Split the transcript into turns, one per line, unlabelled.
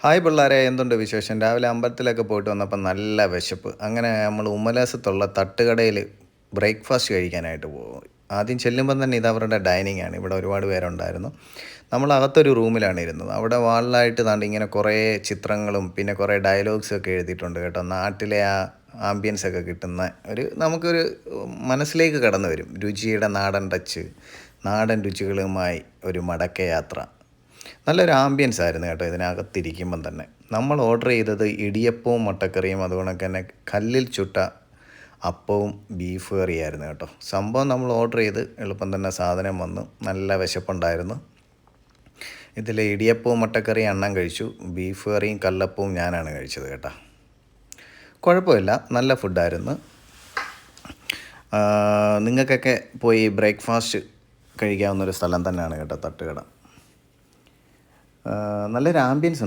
Hi പിള്ളേരെ, എന്തുണ്ട് വിശേഷം? രാവിലെ അമ്പലത്തിലൊക്കെ പോയിട്ട് വന്നപ്പോൾ നല്ല വിശപ്പ്. അങ്ങനെ നമ്മൾ ഉമ്മലാസത്തുള്ള തട്ടുകടയിൽ ബ്രേക്ക്ഫാസ്റ്റ് കഴിക്കാനായിട്ട് പോകും. ആദ്യം ചെല്ലുമ്പം തന്നെ ഇത് അവരുടെ ഡൈനിങ് ആണ്. ഇവിടെ ഒരുപാട് പേരുണ്ടായിരുന്നു. നമ്മൾ അകത്തൊരു റൂമിലാണ് ഇരുന്നത്. അവിടെ വാളിലായിട്ട് താണ്ട് ഇങ്ങനെ കുറേ ചിത്രങ്ങളും പിന്നെ കുറേ ഡയലോഗ്സ് ഒക്കെ എഴുതിയിട്ടുണ്ട് കേട്ടോ. നാട്ടിലെ ആ ആംബിയൻസ് ഒക്കെ കിട്ടുന്ന നമുക്കൊരു മനസ്സിലേക്ക് കടന്നു വരും. രുചിയുടെ നാടൻ ടച്ച്, നാടൻ രുചികളുമായി ഒരു മടക്കയാത്ര. നല്ലൊരു ആംബിയൻസ് ആയിരുന്നു കേട്ടോ ഇതിനകത്തിരിക്കുമ്പം തന്നെ. നമ്മൾ ഓർഡർ ചെയ്തത് ഇടിയപ്പവും മുട്ടക്കറിയും അതുകൊണ്ട് തന്നെ കല്ലിൽ ചുട്ട അപ്പവും ബീഫ് കറിയായിരുന്നു കേട്ടോ. സംഭവം നമ്മൾ ഓർഡർ ചെയ്ത് എളുപ്പം തന്നെ സാധനം വന്നു. നല്ല വിശപ്പുണ്ടായിരുന്നു. ഇതിൽ ഇടിയപ്പവും മുട്ടക്കറിയും അണ്ണം കഴിച്ചു, ബീഫ് കറിയും കല്ലപ്പവും ഞാനാണ് കഴിച്ചത് കേട്ടോ. കുഴപ്പമില്ല, നല്ല ഫുഡായിരുന്നു. നിങ്ങൾക്കൊക്കെ പോയി ബ്രേക്ക്ഫാസ്റ്റ് കഴിക്കാവുന്നൊരു സ്ഥലം തന്നെയാണ് കേട്ടോ തട്ടുകട. നല്ലൊരു ആംബിയൻസ് ഉണ്ട്.